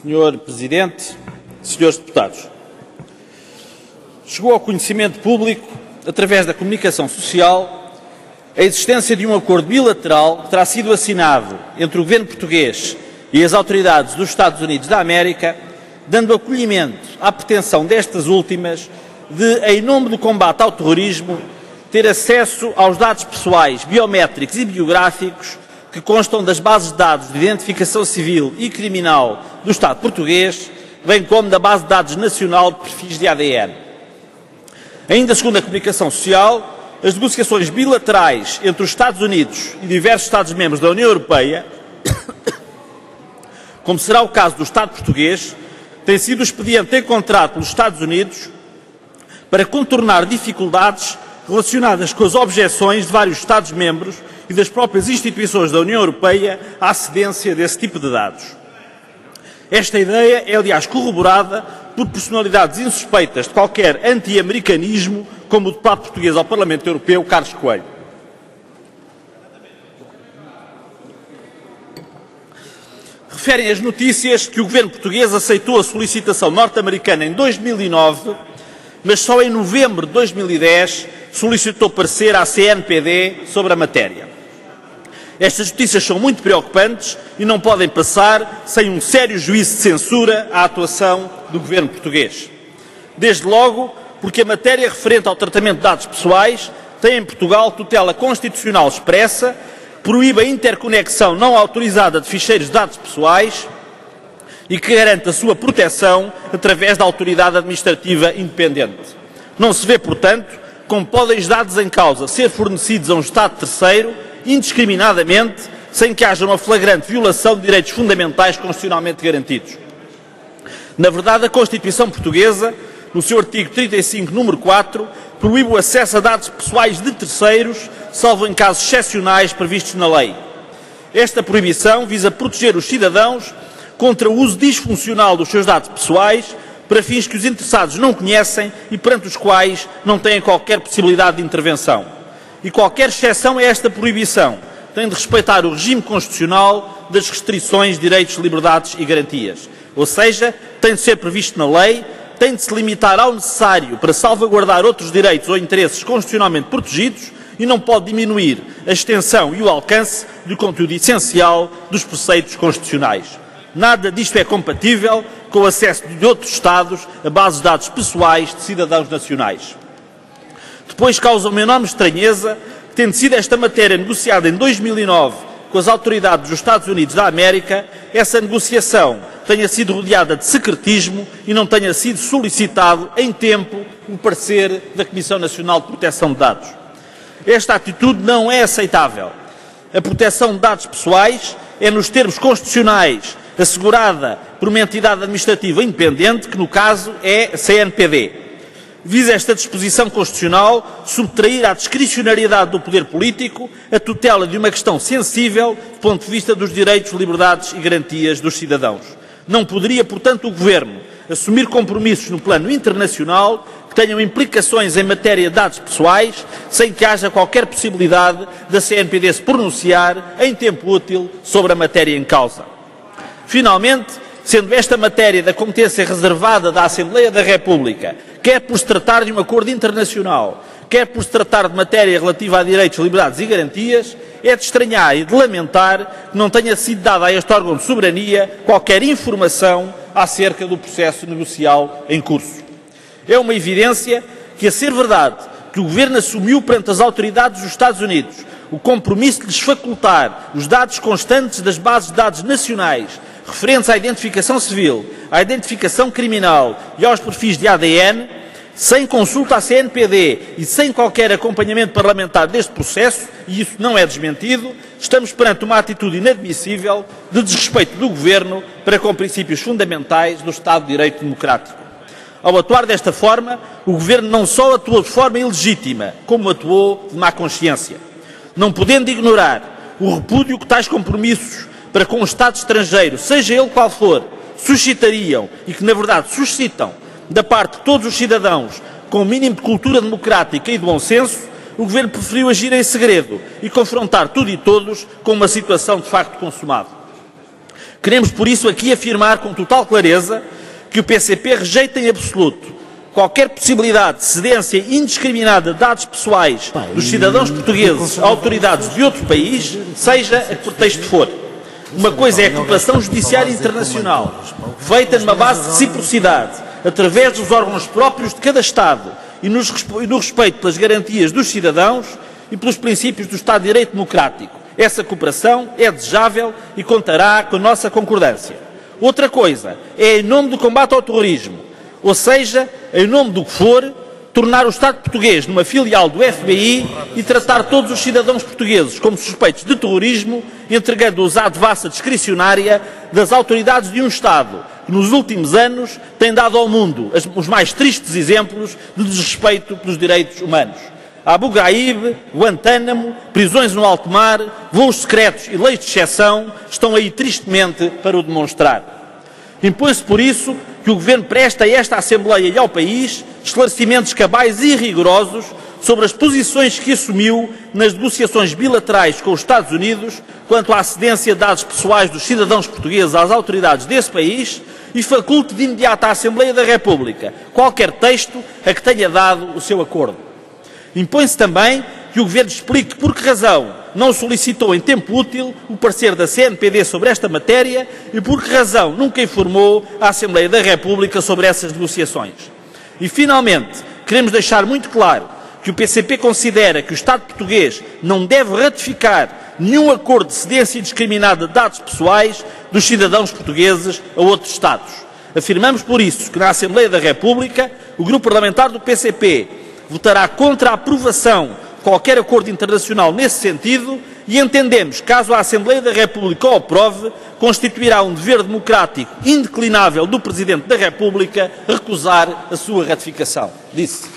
Senhor Presidente, senhores deputados, chegou ao conhecimento público, através da comunicação social, a existência de um acordo bilateral que terá sido assinado entre o governo português e as autoridades dos Estados Unidos da América, dando acolhimento à pretensão destas últimas de, em nome do combate ao terrorismo, ter acesso aos dados pessoais, biométricos e biográficos que constam das bases de dados de identificação civil e criminal do Estado português, bem como da base de dados nacional de perfis de ADN. Ainda segundo a comunicação social, as negociações bilaterais entre os Estados Unidos e diversos Estados-membros da União Europeia, como será o caso do Estado português, tem sido o expediente encontrado pelos Estados Unidos para contornar dificuldades relacionadas com as objeções de vários Estados-membros e das próprias instituições da União Europeia à cedência desse tipo de dados. Esta ideia é, aliás, corroborada por personalidades insuspeitas de qualquer anti-americanismo, como o deputado português ao Parlamento Europeu, Carlos Coelho. Referem as notícias que o governo português aceitou a solicitação norte-americana em 2009, mas só em novembro de 2010 solicitou parecer à CNPD sobre a matéria. Estas notícias são muito preocupantes e não podem passar sem um sério juízo de censura à atuação do governo português. Desde logo, porque a matéria referente ao tratamento de dados pessoais tem em Portugal tutela constitucional expressa, proíbe a interconexão não autorizada de ficheiros de dados pessoais e que garante a sua proteção através da autoridade administrativa independente. Não se vê, portanto, como podem os dados em causa ser fornecidos a um Estado terceiro indiscriminadamente, sem que haja uma flagrante violação de direitos fundamentais constitucionalmente garantidos. Na verdade, a Constituição portuguesa, no seu artigo 35, número 4, proíbe o acesso a dados pessoais de terceiros, salvo em casos excepcionais previstos na lei. Esta proibição visa proteger os cidadãos contra o uso disfuncional dos seus dados pessoais para fins que os interessados não conhecem e perante os quais não têm qualquer possibilidade de intervenção. E qualquer exceção a esta proibição tem de respeitar o regime constitucional das restrições, direitos, liberdades e garantias. Ou seja, tem de ser previsto na lei, tem de se limitar ao necessário para salvaguardar outros direitos ou interesses constitucionalmente protegidos e não pode diminuir a extensão e o alcance do conteúdo essencial dos preceitos constitucionais. Nada disto é compatível com o acesso de outros Estados a bases de dados pessoais de cidadãos nacionais. Depois causa uma enorme estranheza que, tendo sido esta matéria negociada em 2009 com as autoridades dos Estados Unidos da América, essa negociação tenha sido rodeada de secretismo e não tenha sido solicitado em tempo o parecer da Comissão Nacional de Proteção de Dados. Esta atitude não é aceitável. A proteção de dados pessoais é, nos termos constitucionais, assegurada por uma entidade administrativa independente, que no caso é a CNPD. Visa esta disposição constitucional subtrair à discricionariedade do poder político a tutela de uma questão sensível do ponto de vista dos direitos, liberdades e garantias dos cidadãos. Não poderia, portanto, o Governo assumir compromissos no plano internacional que tenham implicações em matéria de dados pessoais sem que haja qualquer possibilidade da CNPD se pronunciar em tempo útil sobre a matéria em causa. Finalmente, sendo esta matéria da competência reservada da Assembleia da República, quer por se tratar de um acordo internacional, quer por se tratar de matéria relativa a direitos, liberdades e garantias, é de estranhar e de lamentar que não tenha sido dada a este órgão de soberania qualquer informação acerca do processo negocial em curso. É uma evidência que, a ser verdade que o Governo assumiu perante as autoridades dos Estados Unidos o compromisso de lhes facultar os dados constantes das bases de dados nacionais referentes à identificação civil, à identificação criminal e aos perfis de ADN, sem consulta à CNPD e sem qualquer acompanhamento parlamentar deste processo, e isso não é desmentido, estamos perante uma atitude inadmissível de desrespeito do Governo para com princípios fundamentais do Estado de Direito Democrático. Ao atuar desta forma, o Governo não só atuou de forma ilegítima, como atuou de má consciência. Não podendo ignorar o repúdio que tais compromissos para com o Estado estrangeiro, seja ele qual for, suscitariam e que, na verdade, suscitam da parte de todos os cidadãos com o mínimo de cultura democrática e de bom senso, o Governo preferiu agir em segredo e confrontar tudo e todos com uma situação de facto consumada. Queremos, por isso, aqui afirmar com total clareza que o PCP rejeita em absoluto qualquer possibilidade de cedência indiscriminada de dados pessoais dos cidadãos portugueses a autoridades de outro país, seja a que pretexto for. Uma coisa é a cooperação judiciária internacional, feita numa base de reciprocidade, através dos órgãos próprios de cada Estado e no respeito pelas garantias dos cidadãos e pelos princípios do Estado de Direito democrático. Essa cooperação é desejável e contará com a nossa concordância. Outra coisa é, em nome do combate ao terrorismo, ou seja, em nome do que for, tornar o Estado português numa filial do FBI e tratar todos os cidadãos portugueses como suspeitos de terrorismo, entregando-os à devassa discricionária das autoridades de um Estado que nos últimos anos tem dado ao mundo os mais tristes exemplos de desrespeito pelos direitos humanos. Abu Ghraib, Guantánamo, prisões no alto mar, voos secretos e leis de exceção estão aí tristemente para o demonstrar. Impõe-se, por isso, que o Governo preste a esta Assembleia e ao país esclarecimentos cabais e rigorosos sobre as posições que assumiu nas negociações bilaterais com os Estados Unidos quanto à cedência de dados pessoais dos cidadãos portugueses às autoridades desse país e faculte de imediato à Assembleia da República qualquer texto a que tenha dado o seu acordo. Impõe-se também que o Governo explique por que razão não solicitou em tempo útil o parecer da CNPD sobre esta matéria e por que razão nunca informou a Assembleia da República sobre essas negociações. E, finalmente, queremos deixar muito claro que o PCP considera que o Estado português não deve ratificar nenhum acordo de cedência indiscriminada de dados pessoais dos cidadãos portugueses a outros Estados. Afirmamos, por isso, que na Assembleia da República o Grupo Parlamentar do PCP votará contra a aprovação de qualquer acordo internacional nesse sentido e entendemos, caso a Assembleia da República o aprove, constituirá um dever democrático indeclinável do Presidente da República recusar a sua ratificação. Disse.